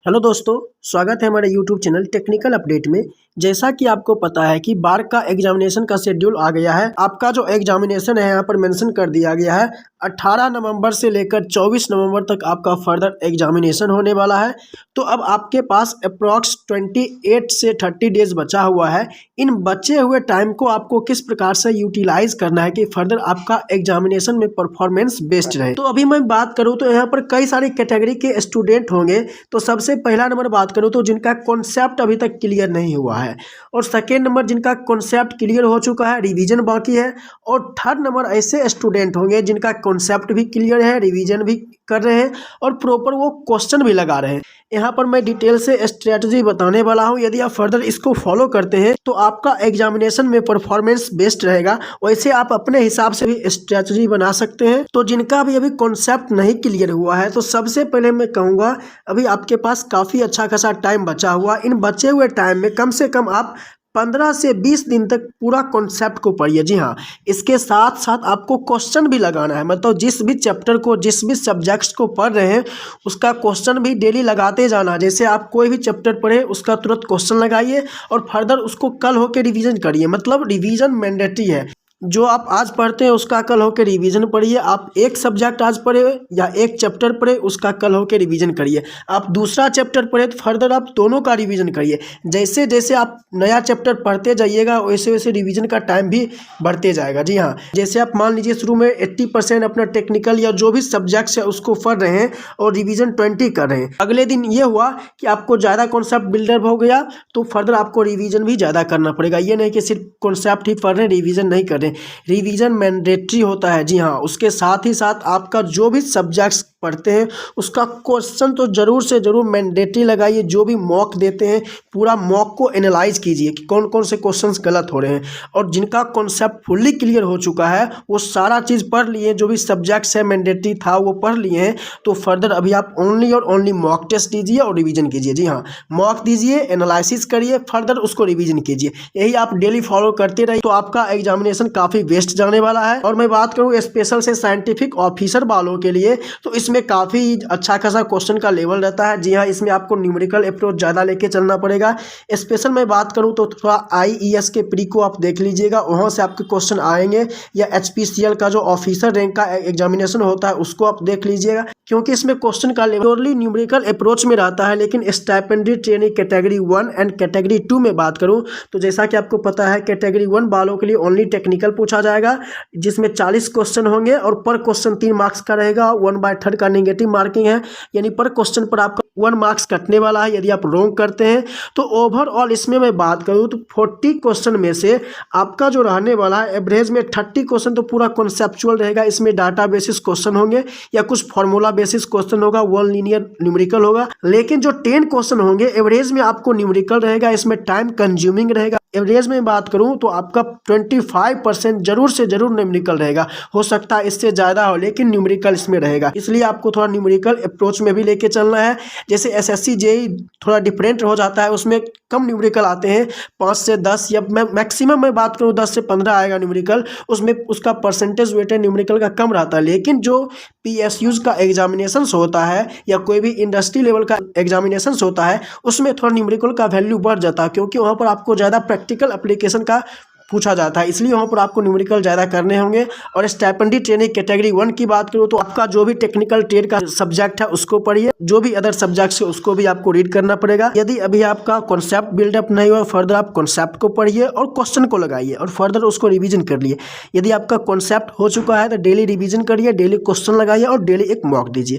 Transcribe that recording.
Hello दोस्तों, स्वागत है हमारे यूट्यूब चैनल टेक्निकल अपडेट में। जैसा कि आपको पता है कि बार का एग्जामिनेशन का शेड्यूल आ गया है। आपका जो एग्जामिनेशन है यहाँ पर मेंशन कर दिया गया है 18 नवंबर से लेकर 24 नवंबर तक आपका फर्दर एग्जामिनेशन होने वाला है। तो अब आपके पास अप्रॉक्स 28 से 30 डेज बचा हुआ है। इन बचे हुए टाइम को आपको किस प्रकार से यूटिलाइज करना है कि फर्दर आपका एग्जामिनेशन में परफॉर्मेंस बेस्ट रहे। तो अभी मैं बात करूँ तो यहाँ पर कई सारी कैटेगरी के स्टूडेंट होंगे। तो सबसे पहला नंबर बात करूँ तो जिनका कॉन्सेप्ट अभी तक क्लियर नहीं हुआ है, और सेकेंड नंबर जिनका कॉन्सेप्ट क्लियर हो चुका है, रिवीजन बाकी है, और थर्ड नंबर ऐसे स्टूडेंट होंगे जिनका कॉन्सेप्ट भी क्लियर है, रिवीजन भी कर रहे हैं और प्रॉपर वो क्वेश्चन भी लगा रहे हैं। यहाँ पर मैं डिटेल से स्ट्रेटजी बताने वाला हूँ। यदि आप फर्दर इसको फॉलो करते हैं तो आपका एग्जामिनेशन में परफॉर्मेंस बेस्ट रहेगा। वैसे आप अपने हिसाब से भी स्ट्रेटजी बना सकते हैं। तो जिनका भी अभी कॉन्सेप्ट नहीं क्लियर हुआ है, तो सबसे पहले मैं कहूँगा अभी आपके पास काफ़ी अच्छा खासा टाइम बचा हुआ। इन बचे हुए टाइम में कम से कम आप 15 से 20 दिन तक पूरा कॉन्सेप्ट को पढ़िए। जी हाँ, इसके साथ साथ आपको क्वेश्चन भी लगाना है। मतलब जिस भी चैप्टर को, जिस भी सब्जेक्ट्स को पढ़ रहे हैं उसका क्वेश्चन भी डेली लगाते जाना। जैसे आप कोई भी चैप्टर पढ़े उसका तुरंत क्वेश्चन लगाइए और फर्दर उसको कल होकर रिवीजन करिए। मतलब रिवीजन मैंडेटरी है। जो आप आज पढ़ते हैं उसका कल होकर रिवीजन पढ़िए। आप एक सब्जेक्ट आज पढ़े या एक चैप्टर पढ़े उसका कल होकर रिवीजन करिए। आप दूसरा चैप्टर पढ़े तो फर्दर आप दोनों का रिवीजन करिए। जैसे जैसे आप नया चैप्टर पढ़ते जाइएगा वैसे वैसे रिवीजन का टाइम भी बढ़ते जाएगा। जी हाँ, जैसे आप मान लीजिए शुरू में 80% अपना टेक्निकल या जो भी सब्जेक्ट्स है उसको पढ़ रहे हैं और रिवीजन 20 कर रहे हैं। अगले दिन ये हुआ कि आपको ज़्यादा कॉन्सेप्ट बिल्डअप हो गया तो फर्दर आपको रिवीजन भी ज़्यादा करना पड़ेगा। ये नहीं कि सिर्फ कॉन्सेप्ट ही पढ़ रहे हैं, रिवीजन नहीं कर रहे। रिवीजन मैंडेटरी होता है। जी हाँ, उसके साथ ही साथ आपका जो भी सब्जेक्ट्स पढ़ते हैं उसका क्वेश्चन तो जरूर से जरूर मैंडेटरी लगाइए। जो भी मॉक देते हैं पूरा मॉक को एनालाइज कीजिए कि कौन कौन से क्वेश्चंस गलत हो रहे हैं। और जिनका कॉन्सेप्ट फुल्ली क्लियर हो चुका है वो सारा चीज़ पढ़ लिए, जो भी सब्जेक्ट्स है मैंडेटरी था वो पढ़ लिए हैं, तो फर्दर अभी आप ओनली और ओनली मॉक टेस्ट दीजिए और रिवीजन कीजिए। जी हाँ, मॉक दीजिए, एनालिसिस करिए, फर्दर उसको रिवीजन कीजिए। यही आप डेली फॉलो करते रहिए तो आपका एग्जामिनेशन काफ़ी वेस्ट जाने वाला है। और मैं बात करूँ स्पेशल से साइंटिफिक ऑफिसर वालों के लिए तो इसमें काफ़ी अच्छा खासा क्वेश्चन का लेवल रहता है। जी हाँ, इसमें आपको न्यूमेरिकल अप्रोच ज़्यादा लेके चलना पड़ेगा। स्पेशल मैं बात करूँ तो थोड़ा आईईएस के प्री को आप देख लीजिएगा, वहाँ से आपके क्वेश्चन आएंगे, या एचपीसीएल का जो ऑफिसर रैंक का एग्जामिनेशन होता है उसको आप देख लीजिएगा, क्योंकि इसमें क्वेश्चन का लेवल प्योरली न्यूमेरिकल अप्रोच में रहता है। लेकिन stipendiary training category 1 and category 2 में बात करूँ तो जैसा कि आपको पता है कैटेगरी 1 वालों के लिए ओनली टेक्निकल पूछा जाएगा, जिसमें 40 क्वेश्चन होंगे और पर क्वेश्चन 3 मार्क्स का रहेगा। 1/3 का नेगेटिव मार्किंग है, यानी पर क्वेश्चन पर आपका 1 मार्क्स कटने वाला है यदि आप रॉन्ग करते हैं। तो ओवरऑल इसमें मैं बात करूँ तो 40 क्वेश्चन में से आपका जो रहने वाला है एवरेज में 30 क्वेश्चन तो पूरा कॉन्सेप्चुअल रहेगा। इसमें डाटा बेसिस क्वेश्चन होंगे या कुछ फॉर्मूला बेसिस क्वेश्चन होगा, 1 लीनियर न्यूमेरिकल होगा। लेकिन जो 10 क्वेश्चन होंगे एवरेज में आपको न्यूमेरिकल रहेगा, इसमें टाइम कंज्यूमिंग रहेगा। एवरेज में बात करूं तो आपका 25% जरूर से जरूर न्यूमेरिकल रहेगा। हो सकता है इससे ज़्यादा हो लेकिन न्यूमेरिकल इसमें रहेगा, इसलिए आपको थोड़ा न्यूमेरिकल अप्रोच में भी लेके चलना है। जैसे एसएससी जेईई थोड़ा डिफरेंट हो जाता है, उसमें कम न्यूमेरिकल आते हैं, 5 से 10 या मैक्सिमम मैं बात करूँ 10 से 15 आएगा न्यूमेरिकल। उसमें उसका परसेंटेज वेटेज न्यूमेरिकल का कम रहता है। लेकिन जो पीएसयूज का एग्जामिनेशन होता है या कोई भी इंडस्ट्री लेवल का एग्जामिनेशन होता है उसमें थोड़ा न्यूमेरिकल का वैल्यू बढ़ जाता है, क्योंकि वहाँ पर आपको ज़्यादा प्रैक्टिकल एप्लीकेशन का पूछा जाता है, इसलिए वहाँ पर आपको न्यूमेरिकल ज़्यादा करने होंगे। और स्टाइपेंडरी ट्रेनिंग कैटेगरी 1 की बात करूँ तो आपका जो भी टेक्निकल ट्रेड का सब्जेक्ट है उसको पढ़िए, जो भी अदर सब्जेक्ट्स है उसको भी आपको रीड करना पड़ेगा। यदि अभी आपका कॉन्सेप्ट बिल्डअप नहीं हुआ फर्दर आप कॉन्सेप्ट को पढ़िए और क्वेश्चन को लगाइए और फर्दर उसको रिवीजन कर लिए। यदि आपका कॉन्सेप्ट हो चुका है तो डेली रिवीजन करिए, डेली क्वेश्चन लगाइए और डेली एक मॉक दीजिए।